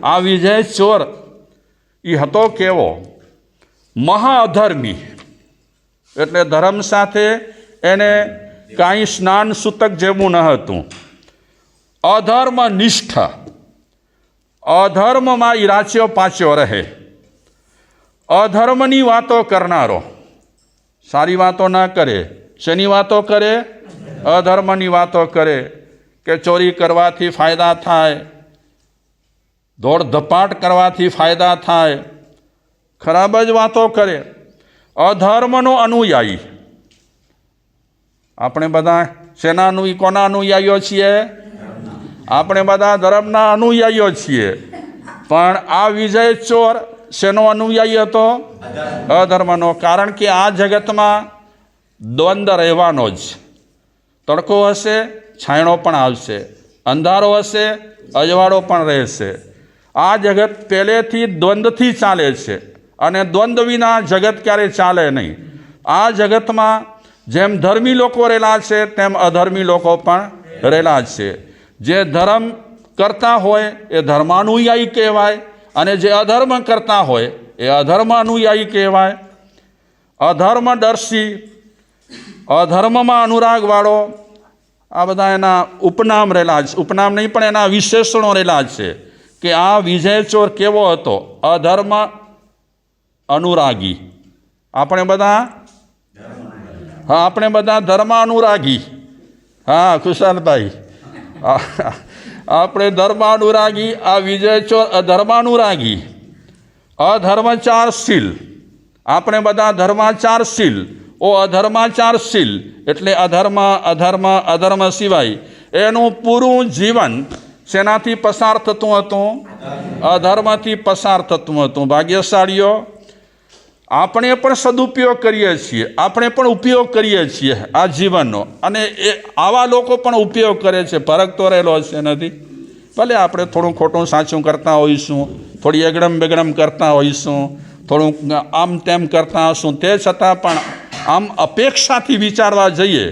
આ વિજય ચોર એ હતો કેવો? મહાઅધર્મી. એટલે ધર્મ સાથે એને કાંઈ સ્નાન સૂતક જેવું ન હતું. અધર્મ નિષ્ઠ, અધર્મમાં એ રાચ્યો પાચ્યો રહે. અધર્મની વાતો કરનારો, સારી વાતો ના કરે. શેની વાતો કરે? અધર્મની વાતો કરે કે ચોરી કરવાથી ફાયદા થાય, દોડ ધપાટ કરવાથી ફાયદા થાય, ખરાબ જ વાતો કરે. અધર્મનો અનુયાયી. આપણે બધા શેના કોના અનુયાયીઓ છીએ? આપણે બધા ધર્મના અનુયાયીઓ છીએ. પણ આ વિજય ચોર શેનો અનુયાયી હતો? અધર્મનો. કારણ કે આ જગતમાં દ્વંદ્વ રહેવાનો જ. તડકો હશે, છાંયડો પણ આવશે. અંધારો હશે, અજવાળો પણ રહેશે. આ જગત પહેલેથી દ્વંદ્વથી ચાલે છે અને દ્વંદ્વ વિના જગત ક્યારે ચાલે નહીં. આ જગતમાં જેમ ધર્મી લોકો રહેલા છે તેમ અધર્મી લોકો પણ રહેલા છે. જે ધર્મ કરતા હોય એ ધર્માનુયાયી કહેવાય અને જે અધર્મ કરતા હોય એ અધર્મ અનુયાયી કહેવાય. અધર્મદર્શી, અધર્મમાં અનુરાગવાળો, આ બધા એના ઉપનામ રહેલા છે. ઉપનામ નહીં પણ એના વિશેષણો રહેલા છે કે આ વિજય ચોર કેવો હતો? અધર્મ અનુરાગી. આપણે બધા આપણે બધા ધર્મ અનુરાગી. હા ખુશાલભાઈ, આપણે ધર્મ અનુરાગી. આ વિજય ચોર અધર્માનુરાગી. અધર્માચારશીલ. આપણે બધા ધર્માચારશીલ. ઓ અધર્માચારશીલ એટલે અધર્મ અધર્મ અધર્મ સિવાય એનું પૂરું જીવન શેનાથી પસાર થતું હતું? અધર્મથી પસાર થતું હતું. ભાગ્યશાળીઓ, આપણે પણ સદુપયોગ કરીએ છીએ, આપણે પણ ઉપયોગ કરીએ છીએ આ જીવનનો. અને એ આવા લોકો પણ ઉપયોગ કરે છે. ફરક તો રહેલો છે નથી? ભલે આપણે થોડું ખોટું સાચું કરતા હોઈશું, થોડી એગડમ બેગડમ કરતા હોઈશું, થોડુંક આમ તેમ કરતા હશું, તે છતાં પણ આમ અપેક્ષાથી વિચારવા જઈએ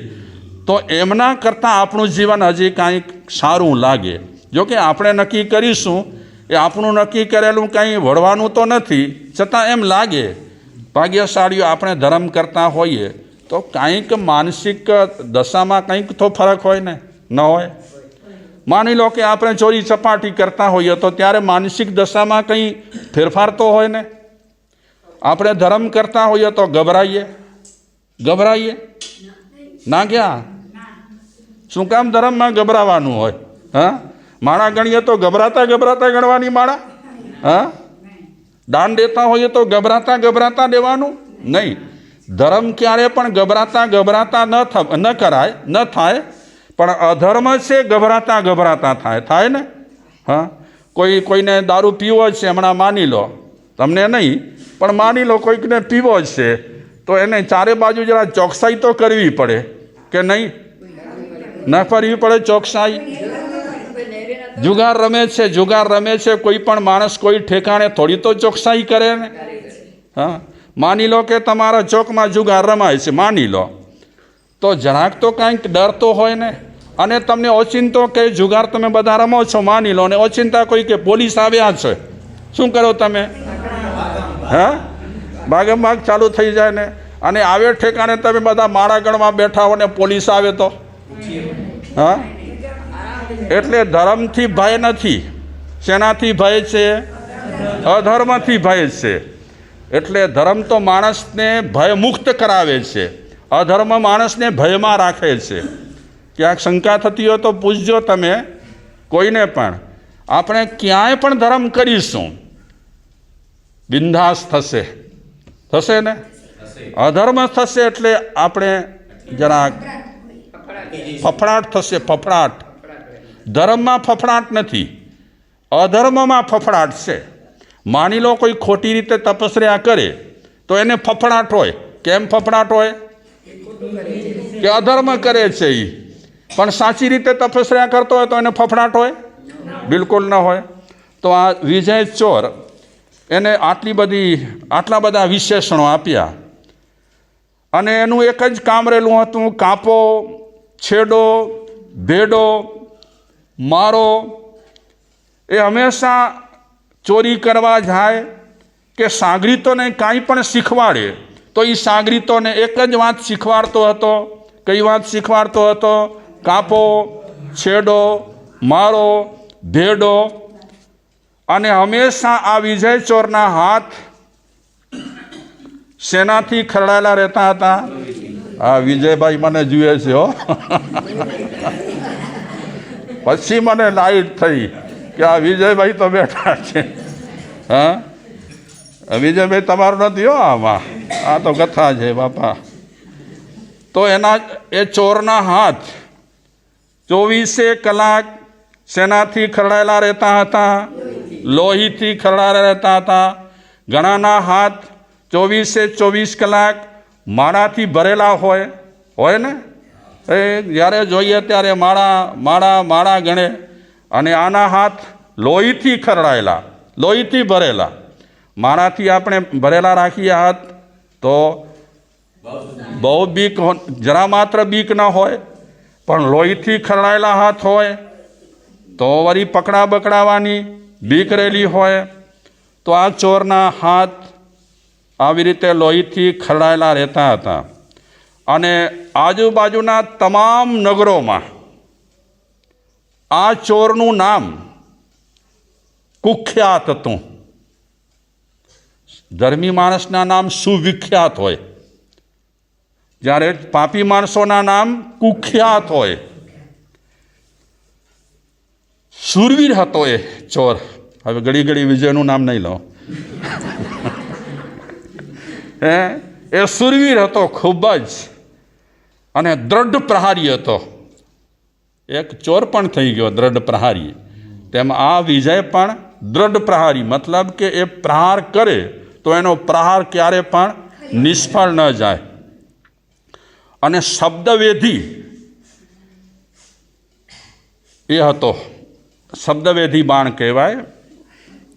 તો એમના કરતાં આપણું જીવન હજી કાંઈક સારું લાગે. જોકે આપણે નક્કી કરીશું એ આપણું નક્કી કરેલું કંઈ વળવાનું તો નથી, છતાં એમ લાગે. ભાગ્યશાળીઓ, આપણે ધર્મ કરતા હોઈએ તો કંઈક માનસિક દશામાં કંઈક તો ફરક હોય ને? ન હોય? માની લો કે આપણે ચોરી ચપાટી કરતા હોઈએ તો ત્યારે માનસિક દશામાં કંઈ ફેરફાર તો હોય ને? આપણે ધર્મ કરતા હોઈએ તો ગભરાઈએ ના? ક્યાં? શું કામ ધર્મમાં ગભરાવાનું હોય? હા, માળા ગણીએ તો ગભરાતા ગણવાની માળા? હા, દાન દેતા હોઈએ તો ગભરાતા દેવાનું નહીં. ધર્મ ક્યારે પણ ગભરાતા ન કરાય, ન થાય. પણ અધર્મ છે ગભરાતા થાય ને? હા, કોઈને દારૂ પીવો છે, હમણાં માની લો, તમને નહીં પણ માની લો કોઈકને પીવો છે, તો એને ચારે બાજુ જરા ચોકસાઈ તો કરવી પડે કે નહીં? ન કરવી પડે ચોકસાઈ? જુગાર રમે છે કોઈ પણ માણસ કોઈ ઠેકાણે થોડી તો ચોકસાઈ કરે ને? હા, માની લો કે તમારા ચોકમાં જુગાર રમાય છે, માની લો, તો જરાક તો કાંઈક ડર તો હોય ને? અને તમને ઓચિંતો કે જુગાર તમે બધા રમો છો, માની લો, અને ઓચિંતા કોઈ કે પોલીસ આવ્યા છે, શું કરો તમે? હા, ભાગમ ચાલુ થઈ જાય ને? અને આવે ઠેકાણે તમે બધા માળા ગણવા બેઠા હો ને પોલીસ આવે તો? હા, એટલે ધર્મથી ભય નથી. શેનાથી ભય છે? અધર્મથી ભય છે. એટલે ધર્મ તો માણસને ભયમુક્ત કરાવે છે, અધર્મ માણસને ભયમાં રાખે છે. ક્યાંક શંકા થતી હોય તો પૂછજો તમે કોઈને પણ. આપણે ક્યાંય પણ ધર્મ કરીશું બિંદાસ થશે ને? અધર્મ થશે એટલે આપણે જરાક ફફડાટ થશે. ફફડાટ. ધર્મમાં ફફડાટ નથી, અધર્મમાં ફફડાટ છે. માની લો કોઈ ખોટી રીતે તપસ્યા કરે તો એને ફફડાટ હોય. કેમ ફફડાટ હોય? કે અધર્મ કરે છે એ, પણ સાચી રીતે તપસ્યા કરતો હોય તો એને ફફડાટ હોય? બિલકુલ ન હોય. તો આ વિજય ચોર એને આટલા બધા વિશેષણો આપ્યા અને એનું એક જ કામ રહેલું હતું: કાપો, છેડો, ભેડો, મારો. એ હંમેશા ચોરી કરવા જાય કે સાગરીતોને કાંઈ પણ શીખવાડે તો એ સાગરીતોને એક જ વાત શીખવાડતો હતો. કઈ વાત શીખવાડતો હતો? કાપો, છેડો, મારો, ભેડો. અને હંમેશા આ વિજય ચોરના હાથ શેનાથી ખરડાયેલા રહેતા હતા? હા, વિજયભાઈ મને જુએ છે હો. પછી મને લાઈટ થઈ કે આ વિજયભાઈ તો બેઠા છે. હા, વિજયભાઈ તમારું નથી હો આમાં, આ તો કથા છે બાપા. તો એના એ ચોરના હાથ 24 કલાક શેનાથી ખરડાયેલા રહેતા હતા? લોહીથી ખરડાયેલા રહેતા હતા. ઘણાના હાથ 24 કલાક માળાથી ભરેલા હોય ને, એ જ્યારે જોઈએ ત્યારે માળા ગણે. અને આના હાથ લોહીથી ખરડાયેલા, લોહીથી ભરેલા. માળાથી આપણે ભરેલા રાખીએ હાથ તો બહુ બીક, જરા માત્ર બીક ન હોય, પણ લોહીથી ખરડાયેલા હાથ હોય તો વળી બકડાવાની બીક રહેલી હોય. તો આ ચોરના હાથ આવી રીતે લોહીથી ખરડાયેલા રહેતા હતા. અને આજુબાજુના તમામ નગરોમાં આ ચોરનું નામ કુખ્યાત હતું. ધર્મી માણસના નામ સુવિખ્યાત હોય, જ્યારે પાપી માણસોના નામ કુખ્યાત હોય. શૂરવીર હતો એ ચોર. હવે ઘડી વિજયનું નામ નહીં લો. એ શૂરવીર હતો ખૂબ જ, અને દ્રઢ પ્રહારી હતો. એક ચોર પણ થઈ ગયો દ્રઢ પ્રહારી, તેમ આ વિજય પણ દ્રઢ પ્રહારી. મતલબ કે એ પ્રહાર કરે તો એનો પ્રહાર ક્યારે પણ નિષ્ફળ ન જાય. અને શબ્દવેધી એ હતો, શબ્દવેધી બાણ કહેવાય.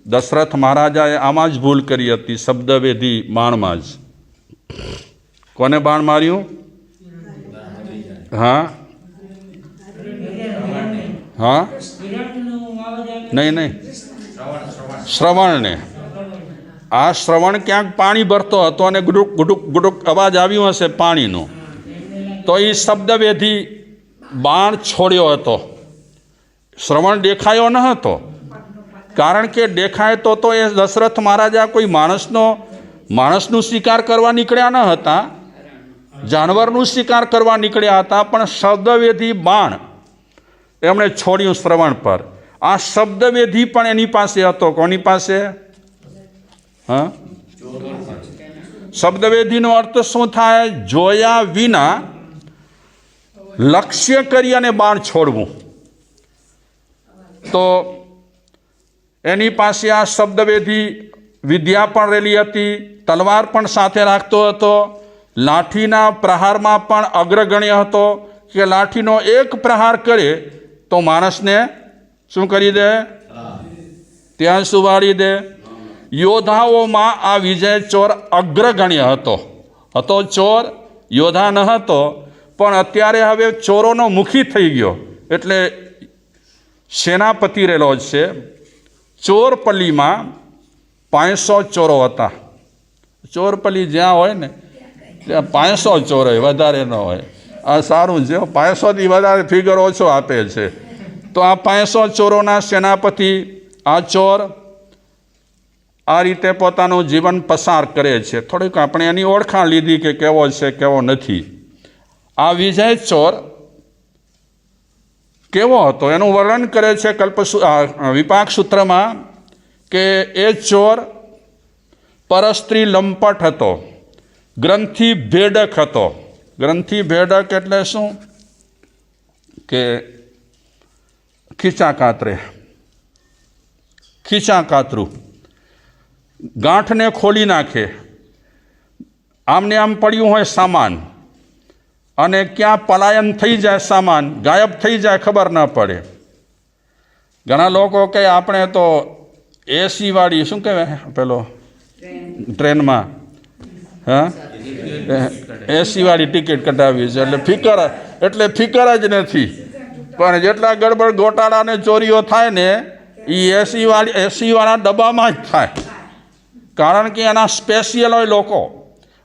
દશરથ મહારાજાએ આમાં જ ભૂલ કરી હતી, શબ્દવેધી બાણમાં જ. કોને બાણ માર્યું? હા હા, નહીં, શ્રવણને. આ શ્રવણ ક્યાંક પાણી ભરતો હતો અને ગુડુક ગુડુક ગુડુક અવાજ આવ્યો હશે પાણીનો, તો એ શબ્દવેધી બાણ છોડ્યો હતો. શ્રવણ દેખાયો ન હતો, કારણ કે દેખાય તો એ દશરથ મહારાજા કોઈ માણસનું શિકાર કરવા નીકળ્યા ન હતા, જાનવરનું શિકાર કરવા નીકળ્યા હતા. પણ શબ્દવેધી બાણ એમણે છોડ્યું શ્રવણ પર. આ શબ્દવેધી પણ એની પાસે હતો. કોની પાસે? હા, શબ્દવેધીનો અર્થ શું થાય? જોયા વિના લક્ષ્ય કરી અને બાણ છોડવું. તો એની પાસે આ શબ્દવેધી વિદ્યા પણ રહેલી હતી. તલવાર પણ સાથે રાખતો હતો. લાઠીના પ્રહારમાં પણ અગ્રગણ્ય હતો, કે લાઠીનો એક પ્રહાર કરે તો માણસને શું કરી દે? ત્યાં સુવાડી દે. યોદ્ધાઓમાં આ વિજય ચોર અગ્રગણ્ય હતો. ચોર, યોદ્ધા ન હતો, પણ અત્યારે હવે ચોરોનો મુખી થઈ ગયો, એટલે સેનાપતિ રહેલો છે. ચોરપલ્લીમાં 500 ચોરો હતા. ચોરપલ્લી જ્યાં હોય ને ત્યાં 500 ચોર હોય, વધારે ન હોય. આ સારું છે, 500થી વધારે ફિગર ઓછો આપે છે. તો આ 500 ચોરોના સેનાપતિ આ ચોર આ રીતે પોતાનું જીવન પસાર કરે છે. થોડીક આપણે એની ઓળખાણ લીધી કે કેવો છે કેવો નથી. આ વિજય ચોર કેવો હતો એનું વર્ણન કરે છે વિપાક સૂત્રમાં, કે એ ચોર પરસ્ત્રી લંપટ હતો, ગ્રંથિ ભેડક હતો. ગ્રંથિ ભેડક એટલે શું? કે ખીચા કાતરું, ગાંઠને ખોલી નાખે. આમને આમ પડ્યું હોય સામાન, અને ક્યાં પલાયન થઈ જાય, સામાન ગાયબ થઈ જાય, ખબર ન પડે. ઘણા લોકો કહે આપણે તો એસી વાળી શું કહેવાય પેલો ટ્રેનમાં, હા, એસી વાળી ટિકિટ કઢાવી છે, એટલે ફિકર જ નથી. પણ જેટલા ગડબડ ગોટાળા ને ચોરીઓ થાય ને એ એસીવાળા ડબ્બામાં જ થાય, કારણ કે એના સ્પેશિયલ હોય લોકો,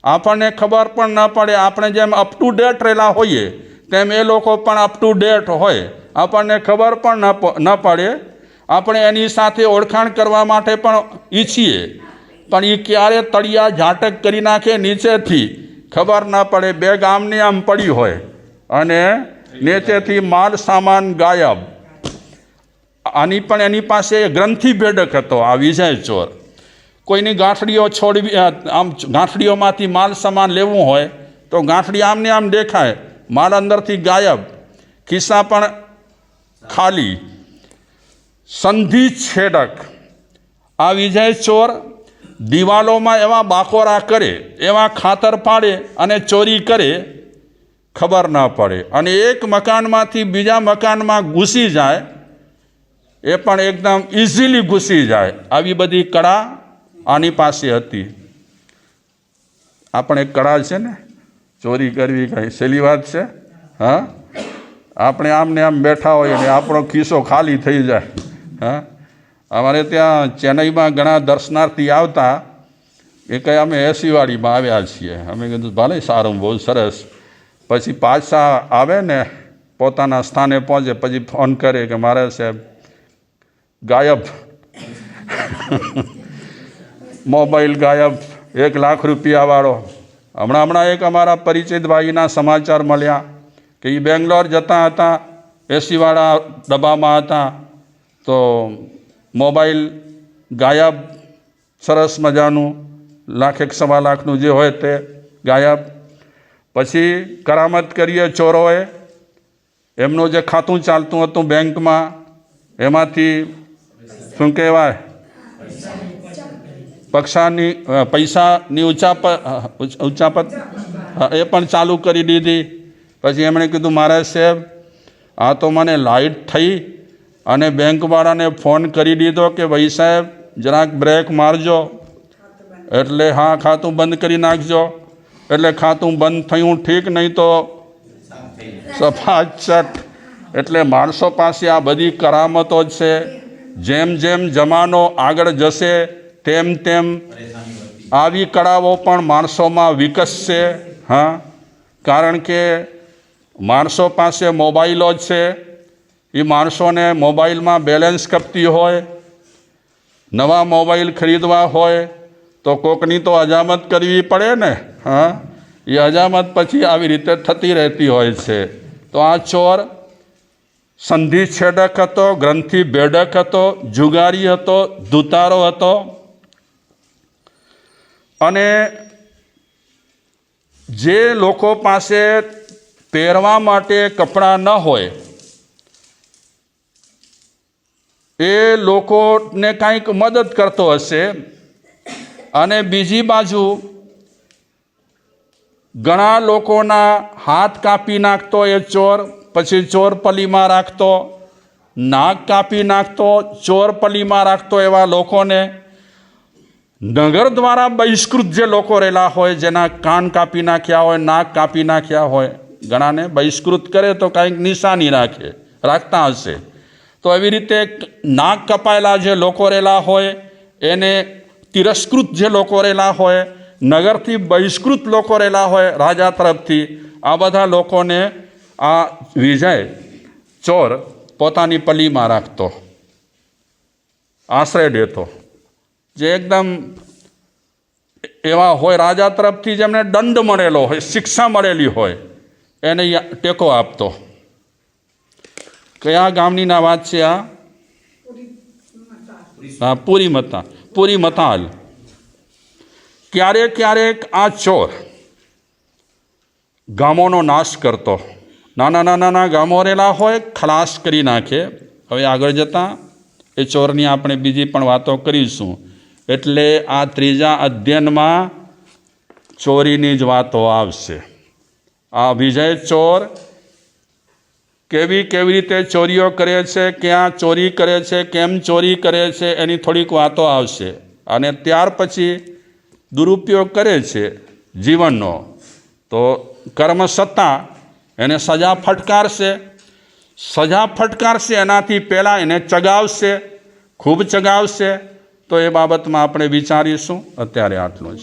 આપણને ખબર પણ ન પડે. આપણે જેમ અપ ટુ ડેટ રહેલા હોઈએ તેમ એ લોકો પણ અપ ટુ ડેટ હોય, આપણને ખબર પણ ન પડે. આપણે એની સાથે ઓળખાણ કરવા માટે પણ ઈચ્છીએ, પણ એ ક્યારે તળિયા ઝાટક કરી નાખે નીચેથી ખબર ન પડે. બે ગામની આમ પડી હોય અને નીચેથી માલ સામાન ગાયબ. આની પણ એની પાસે ગ્રંથિ ભેડક હતો આ વિજય ચોર. કોઈની ગાંઠડીઓ છોડવી, આમ ગાંઠડીઓમાંથી માલ સામાન લેવું હોય તો ગાંઠડી આમને આમ દેખાય, માલ અંદરથી ગાયબ, ખિસ્સા પણ ખાલી. સંધિ છેડક. આ વિજય ચોર દિવાલોમાં એવા બાકોરા કરે, એવા ખાતર પાડે અને ચોરી કરે, ખબર ન પડે. અને એક મકાનમાંથી બીજા મકાનમાં ઘૂસી જાય, એ પણ એકદમ ઇઝીલી ઘૂસી જાય. આવી બધી કળા આની પાસે હતી. આપણે કળા છે ને, ચોરી કરવી કંઈ સહેલી વાત છે? હા, આપણે આમને આમ બેઠા હોઈએ અને આપણો ખિસ્સો ખાલી થઈ જાય. હા, અમારે ત્યાં ચેન્નઈમાં ઘણા દર્શનાર્થી આવતા, એ કંઈ અમે એસીવાડીમાં આવ્યા છીએ. અમે કીધું ભલે સારું, બહુ સરસ. પછી પાછા આવે ને, પોતાના સ્થાને પહોંચે પછી ફોન કરે કે મારે સાહેબ ગાયબ, મોબાઈલ ગાયબ, 1 લાખ રૂપિયાવાળો. હમણાં એક અમારા પરિચિત ભાઈના સમાચાર મળ્યા કે એ બેંગ્લોર જતા હતા, એસીવાળા ડબ્બામાં હતા, તો મોબાઈલ ગાયબ, સરસ મજાનું, 1 સવા લાખનું જે હોય તે ગાયબ. પછી કરામત કરીએ ચોરોએ, એમનું જે ખાતું ચાલતું હતું બેંકમાં, એમાંથી શું કહેવાય, પૈસાની ઉચાપત એ પણ ચાલુ કરી દીધી. પછી એમણે કીધું મારા સાહેબ આ તો મને લાઇટ થઈ અને બેંકવાળાને ફોન કરી દીધો કે ભાઈ સાહેબ જરાક બ્રેક મારજો. એટલે હા, ખાતું બંધ કરી નાખજો. એટલે ખાતું બંધ થયું, ઠીક, નહીં તો સફાચટ. એટલે માણસો પાસે આ બધી કરામતો જ છે. જેમ જેમ જમાનો આગળ જશે તેમ તેમ આવી કળાઓ પણ માણસોમાં વિકસશે. હા, કારણ કે માણસો પાસે મોબાઈલો જ છે. એ માણસોને મોબાઈલમાં બેલેન્સ કપતી હોય, નવા મોબાઈલ ખરીદવા હોય તો કોકની તો હજામત કરવી પડે ને. હા, એ હજામત પછી આવી રીતે થતી રહેતી હોય છે. તો આ ચોર સંધિ છેડક હતો, ગ્રંથિ ભેડક હતો, જુગારી હતો, દુતારો હતો. અને જે લોકો પાસે પહેરવા માટે કપડાં ન હોય એ લોકોને કાંઈક મદદ કરતો હશે. અને બીજી બાજુ ઘણા લોકોના હાથ કાપી નાખતો એ ચોર, પછી ચોર પલીમાં રાખતો, નાક કાપી નાખતો, ચોર પલીમાં રાખતો. એવા લોકોને નગર દ્વારા બહિષ્કૃત જે લોકો રહેલા હોય, જેના કાન કાપી નાખ્યા હોય, નાક કાપી નાખ્યા હોય, ઘણાને બહિષ્કૃત કરે તો કાંઈક નિશાની રાખતા હશે. તો એવી રીતે નાક કપાયેલા જે લોકો રહેલા હોય, એને તિરસ્કૃત જે લોકો રહેલા હોય, નગરથી બહિષ્કૃત લોકો રહેલા હોય રાજા તરફથી, આ બધા લોકોને આ વિજય ચોર પોતાની પલીમાં રાખતો, આશ્રય દેતો. જે એકદમ એવા હોય રાજા તરફથી જેમને દંડ મળેલો હોય, શિક્ષા મળેલી હોય, એને ટેકો આપતો. કયા ગામની ના વાત છે આ? હા, પૂરી મતાલ. ક્યારેક આ ચોર ગામોનો નાશ કરતો. નાના ગામો રહેલા હોય, ખલાસ કરી નાખે. હવે આગળ જતાં એ ચોરની આપણે બીજી પણ વાતો કરીશું. એટલે આ ત્રીજા અધ્યયનમાં ચોરીની જ વાતો આવશે. આ વિજય ચોર કેવી રીતે ચોરીઓ કરે છે, ક્યાં ચોરી કરે છે, કેમ ચોરી કરે છે, એની થોડીક વાતો આવશે. અને ત્યાર પછી દુરુપયોગ કરે છે જીવનનો તો કર્મસત્તા એને સજા ફટકારશે. એનાથી પહેલાં એને ચગાવશે. ખૂબ ચગાવશે તો એ બાબતમાં આપણે વિચારીશું. અત્યારે આટલું જ.